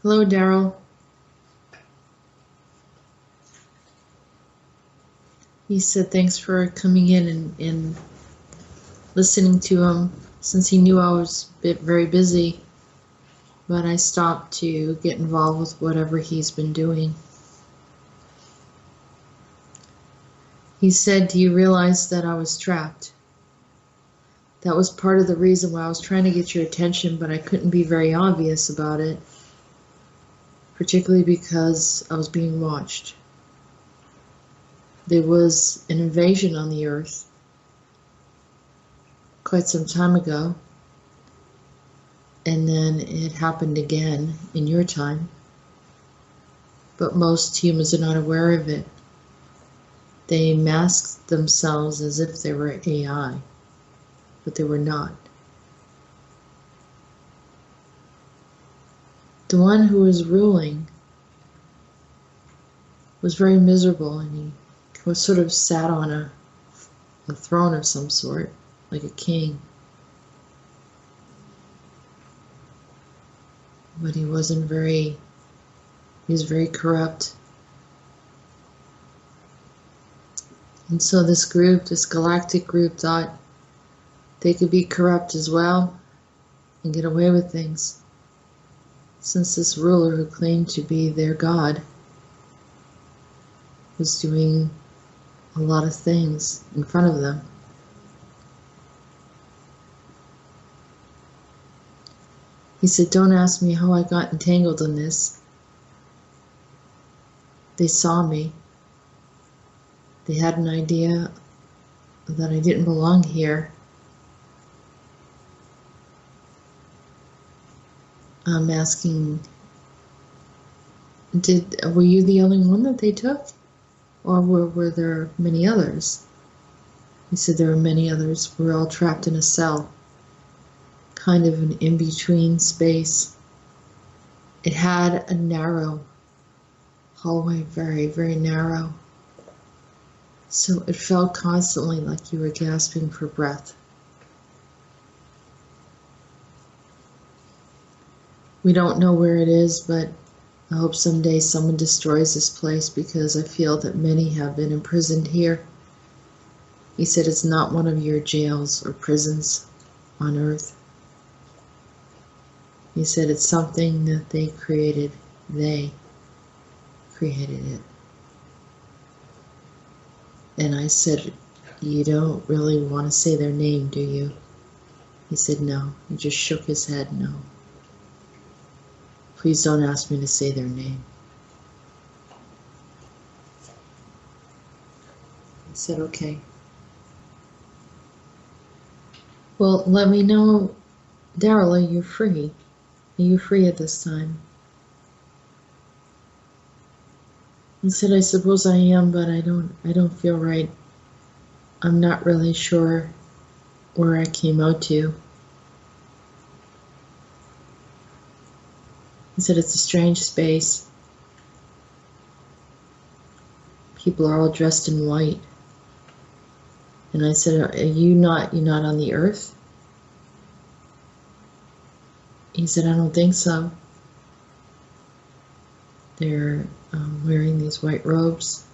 Hello, Daryl. He said thanks for coming in and listening to him, since he knew I was very busy, but I stopped to get involved with whatever he's been doing. He said, do you realize that I was trapped? That was part of the reason why I was trying to get your attention, but I couldn't be very obvious about it, particularly because I was being watched. There was an invasion on the earth quite some time ago, and then it happened again in your time, but most humans are not aware of it. They masked themselves as if they were AI, but they were not. The one who was ruling was very miserable, and he was sort of sat on a throne of some sort, like a king. But he was very corrupt. And so this galactic group thought they could be corrupt as well and get away with things, since this ruler who claimed to be their god was doing a lot of things in front of them. He said, don't ask me how I got entangled in this. They saw me. They had an idea that I didn't belong here. I'm asking, were you the only one that they took? Or were there many others? He said there were many others. We were all trapped in a cell, kind of an in-between space. It had a narrow hallway, very, very narrow. So it felt constantly like you were gasping for breath. We don't know where it is, but I hope someday someone destroys this place, because I feel that many have been imprisoned here. He said it's not one of your jails or prisons on Earth. He said it's something that they created. They created it. And I said, you don't really want to say their name, do you? He said no. He just shook his head no. Please don't ask me to say their name. I said, okay. Well, let me know, Daryl, are you free? Are you free at this time? He said, I suppose I am, but I don't feel right. I'm not really sure where I came out to. He said, it's a strange space. People are all dressed in white. And I said, you're not on the earth? He said, I don't think so. They're wearing these white robes,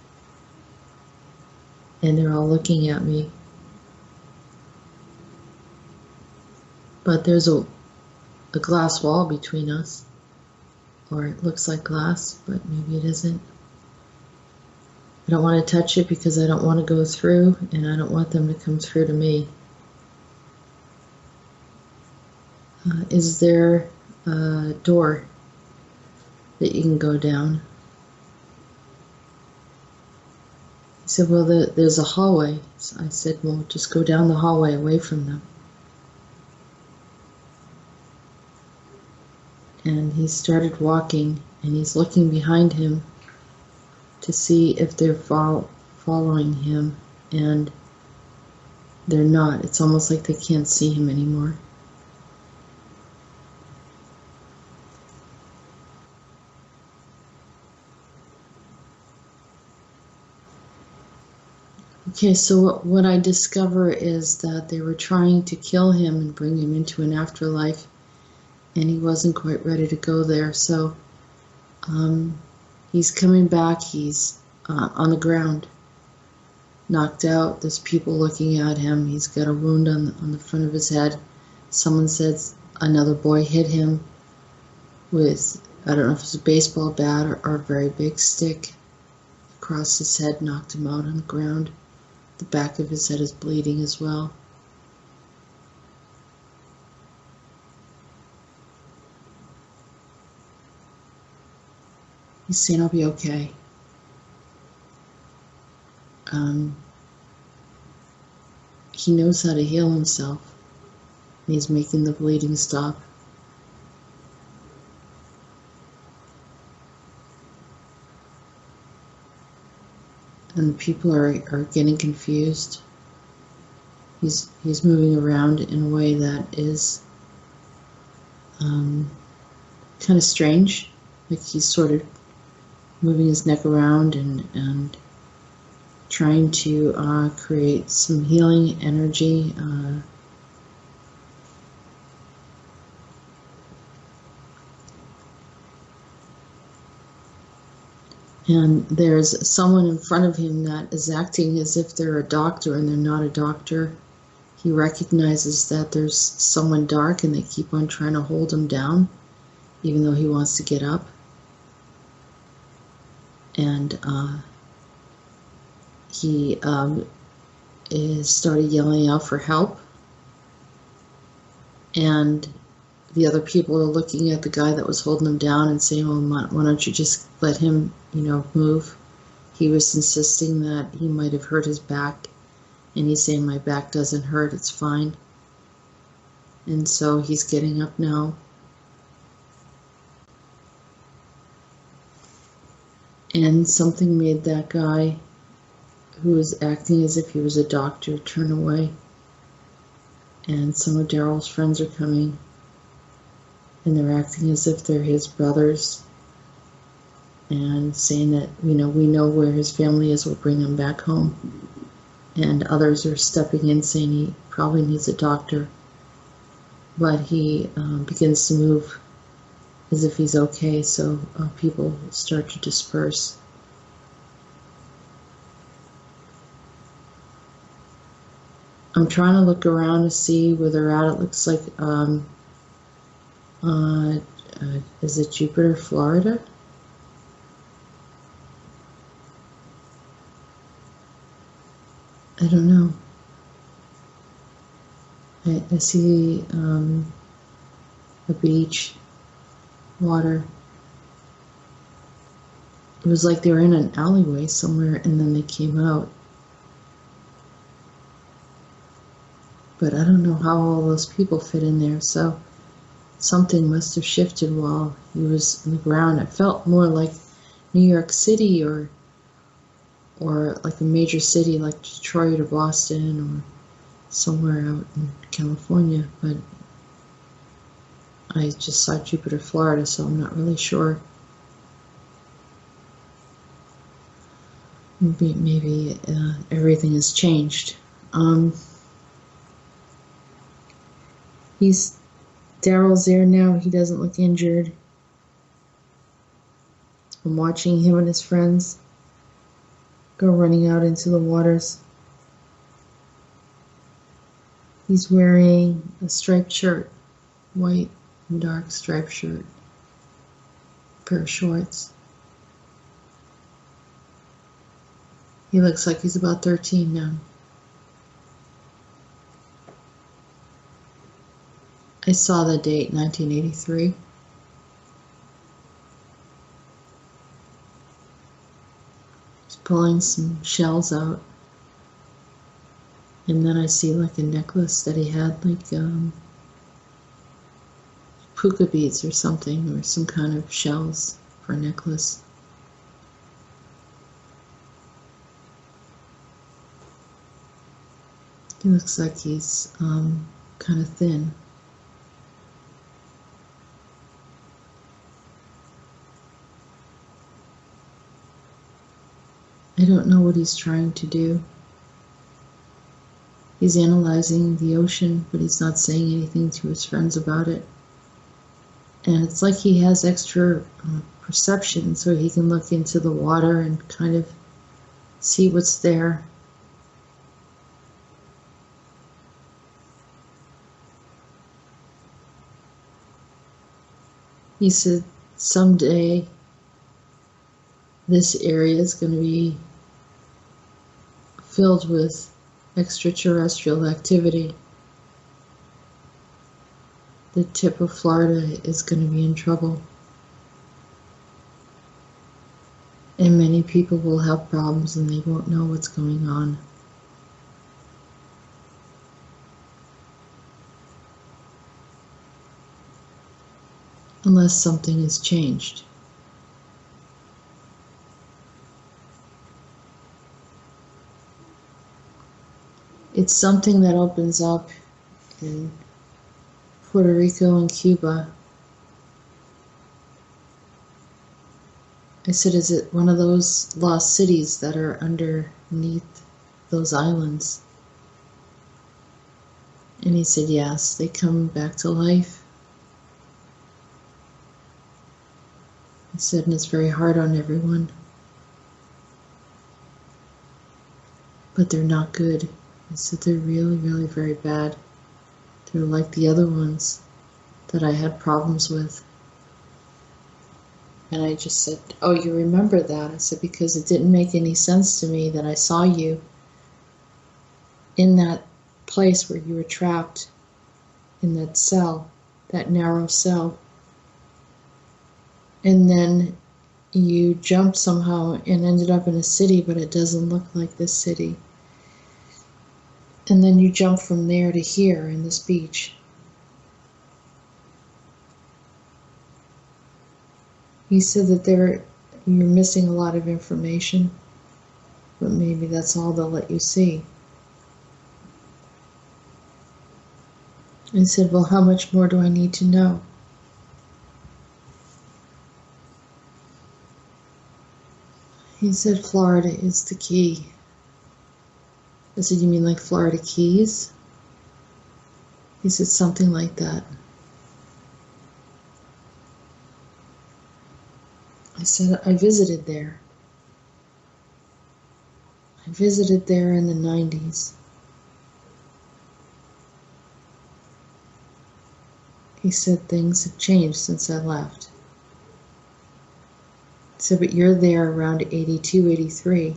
and they're all looking at me. But there's a glass wall between us. Or it looks like glass, but maybe it isn't. I don't want to touch it because I don't want to go through, and I don't want them to come through to me. Is there a door that you can go down? He said, well, there's a hallway. So I said, well, just go down the hallway away from them. And he started walking, and he's looking behind him to see if they're following him, and they're not. It's almost like they can't see him anymore. Okay, so what I discover is that they were trying to kill him and bring him into an afterlife, and he wasn't quite ready to go there. So He's coming back. He's on the ground, knocked out. There's people looking at him. He's got a wound on the front of his head. Someone says another boy hit him with, I don't know if it's a baseball bat or a very big stick across his head, knocked him out on the ground. The back of his head is bleeding as well. He's saying, "I'll be okay." He knows how to heal himself. He's making the bleeding stop. And the people are getting confused. He's moving around in a way that is kind of strange. Like he's sort of moving his neck around and trying to create some healing energy. And there's someone in front of him that is acting as if they're a doctor, and they're not a doctor. He recognizes that there's someone dark, and they keep on trying to hold him down, even though he wants to get up. And he started yelling out for help. And the other people are looking at the guy that was holding him down and saying, "Well, why don't you just let him, move?" He was insisting that he might have hurt his back, and he's saying, "My back doesn't hurt, it's fine." And so he's getting up now. And something made that guy, who was acting as if he was a doctor, turn away. And some of Daryl's friends are coming, and they're acting as if they're his brothers, and saying that, we know where his family is, we'll bring him back home. And others are stepping in, saying he probably needs a doctor. But he begins to move as if he's okay, so people start to disperse. I'm trying to look around to see where they're at. It looks like, is it Jupiter, Florida? I don't know. I see a beach, water. It was like they were in an alleyway somewhere, and then they came out. But I don't know how all those people fit in there, so something must have shifted while he was on the ground. It felt more like New York City or like a major city like Detroit or Boston or somewhere out in California, but I just saw Jupiter, Florida, so I'm not really sure. Maybe everything has changed. Daryl's there now. He doesn't look injured. I'm watching him and his friends go running out into the waters. He's wearing a striped shirt, white and dark striped shirt, pair of shorts. He looks like he's about 13 now. I saw the date, 1983. He's pulling some shells out. And then I see like a necklace that he had, like puka beads or something, or some kind of shells for a necklace. He looks like he's kind of thin. I don't know what he's trying to do. He's analyzing the ocean, but he's not saying anything to his friends about it. And it's like he has extra perception, so he can look into the water and kind of see what's there. He said someday this area is going to be filled with extraterrestrial activity. The tip of Florida is going to be in trouble. And many people will have problems and they won't know what's going on. Unless something is changed. It's something that opens up in Puerto Rico and Cuba. I said, is it one of those lost cities that are underneath those islands? And he said, yes, they come back to life. I said, and it's very hard on everyone. But they're not good. I said, they're really, really very bad. They're like the other ones that I had problems with. And I just said, oh, you remember that? I said, because it didn't make any sense to me that I saw you in that place where you were trapped in that cell, that narrow cell. And then you jumped somehow and ended up in a city, but it doesn't look like this city. And then you jump from there to here in this beach. He said that you're missing a lot of information, but maybe that's all they'll let you see. I said, well, how much more do I need to know? He said, Florida is the key. I said, you mean like Florida Keys? He said, something like that. I said, I visited there. I visited there in the 90s. He said, things have changed since I left. I said, but you're there around 82, 83.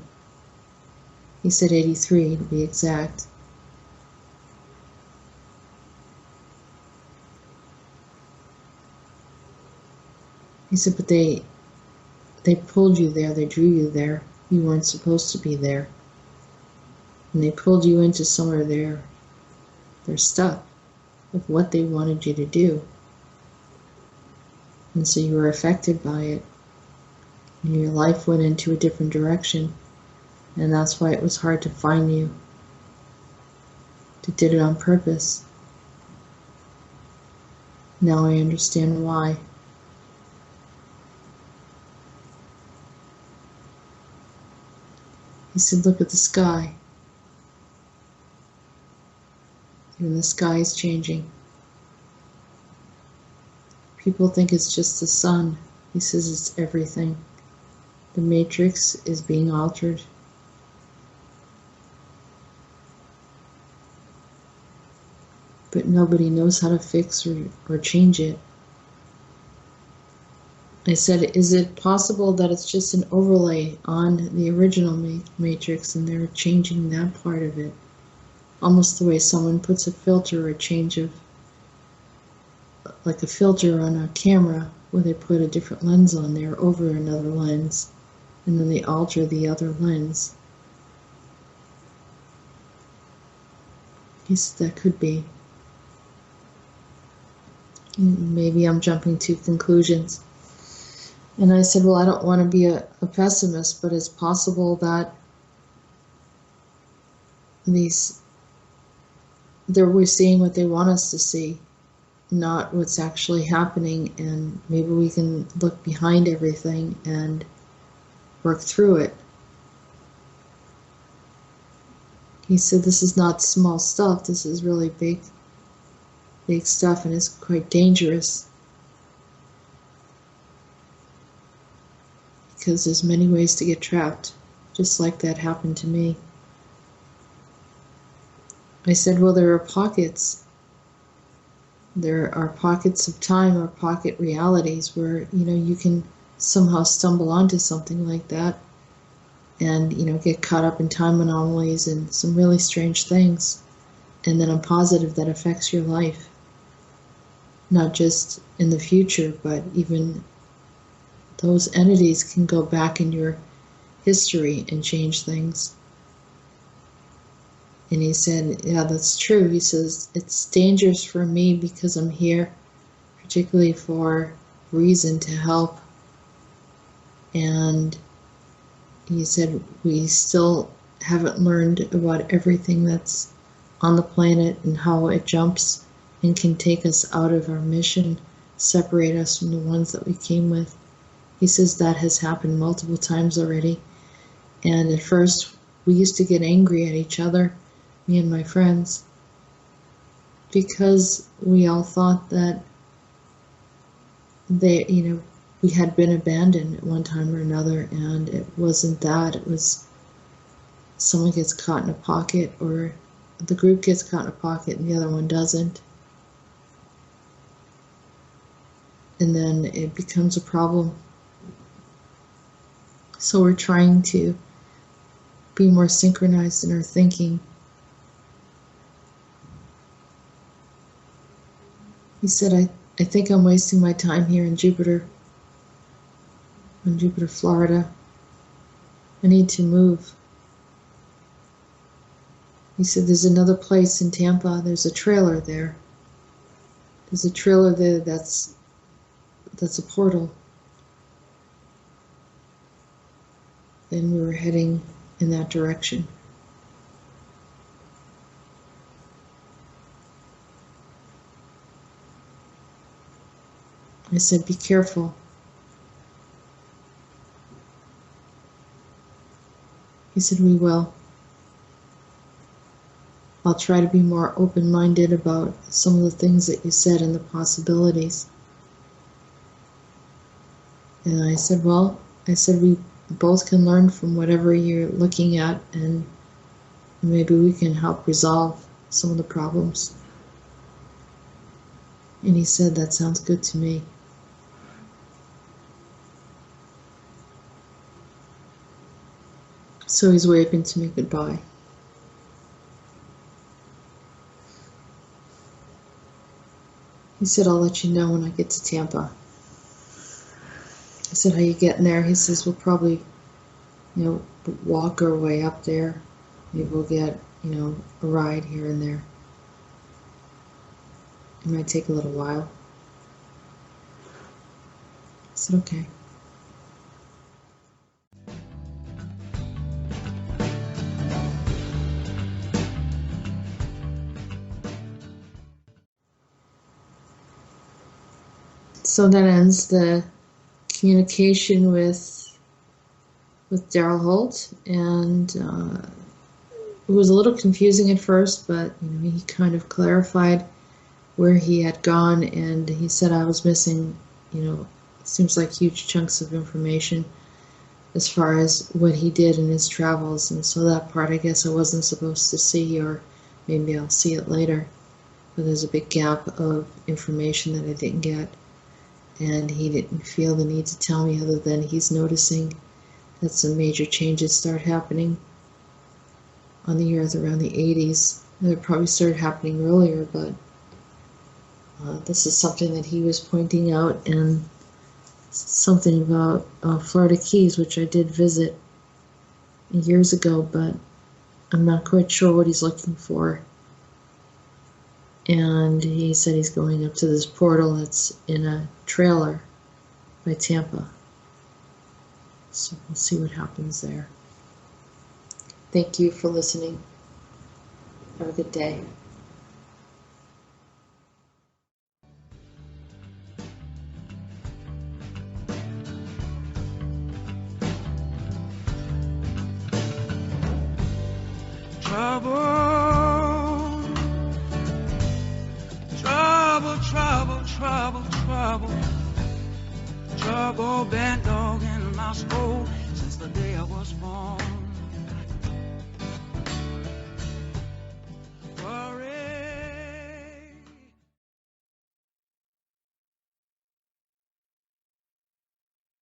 He said 83 to be exact. He said, but they pulled you there, they drew you there. You weren't supposed to be there. And they pulled you into some of their stuff of what they wanted you to do. And so you were affected by it. And your life went into a different direction. And that's why it was hard to find you. They did it on purpose. Now I understand why. He said, look at the sky. And the sky is changing. People think it's just the sun. He says it's everything. The matrix is being altered. But nobody knows how to fix or change it. I said, is it possible that it's just an overlay on the original matrix and they're changing that part of it? Almost the way someone puts a filter or a change of, like a filter on a camera where they put a different lens on there over another lens and then they alter the other lens. He said that could be. Maybe I'm jumping to conclusions. And I said, well, I don't want to be a pessimist, but it's possible that we're seeing what they want us to see, not what's actually happening, and maybe we can look behind everything and work through it. He said, this is not small stuff, this is really big stuff, and it's quite dangerous. because there's many ways to get trapped, just like that happened to me. I said, well, there are pockets. There are pockets of time or pocket realities where, you can somehow stumble onto something like that and, get caught up in time anomalies and some really strange things. And then I'm positive that affects your life. Not just in the future, but even those entities can go back in your history and change things. And he said, yeah, that's true. He says, it's dangerous for me because I'm here, particularly for reason to help. And he said, we still haven't learned about everything that's on the planet and how it jumps and can take us out of our mission, separate us from the ones that we came with. He says that has happened multiple times already. And at first, we used to get angry at each other, me and my friends, because we all thought that we had been abandoned at one time or another, and it wasn't that. It was someone gets caught in a pocket, or the group gets caught in a pocket and the other one doesn't. And then it becomes a problem. So we're trying to be more synchronized in our thinking. He said, I think I'm wasting my time here in Jupiter, Florida. I need to move. He said, there's another place in Tampa. There's a trailer there. There's a trailer there that's a portal. And we were heading in that direction. I said, be careful. He said, we will. I'll try to be more open-minded about some of the things that you said and the possibilities. And I said, we both can learn from whatever you're looking at, and maybe we can help resolve some of the problems. And he said, that sounds good to me. So he's waving to me goodbye. He said, I'll let you know when I get to Tampa. I said, how you getting there? He says, we'll probably, walk our way up there. Maybe we'll get, a ride here and there. It might take a little while. I said, okay. So that ends the communication with Daryl Holt, and it was a little confusing at first, but he kind of clarified where he had gone, and he said I was missing, it seems like huge chunks of information as far as what he did in his travels, and so that part I guess I wasn't supposed to see, or maybe I'll see it later, but there's a big gap of information that I didn't get. And he didn't feel the need to tell me, other than he's noticing that some major changes start happening on the earth around the 80s. They probably started happening earlier, but this is something that he was pointing out, and something about Florida Keys, which I did visit years ago, but I'm not quite sure what he's looking for. And he said he's going up to this portal that's in a trailer by Tampa. So we'll see what happens there. Thank you for listening. Have a good day. Trouble, bad dog in my soul since the day I was born.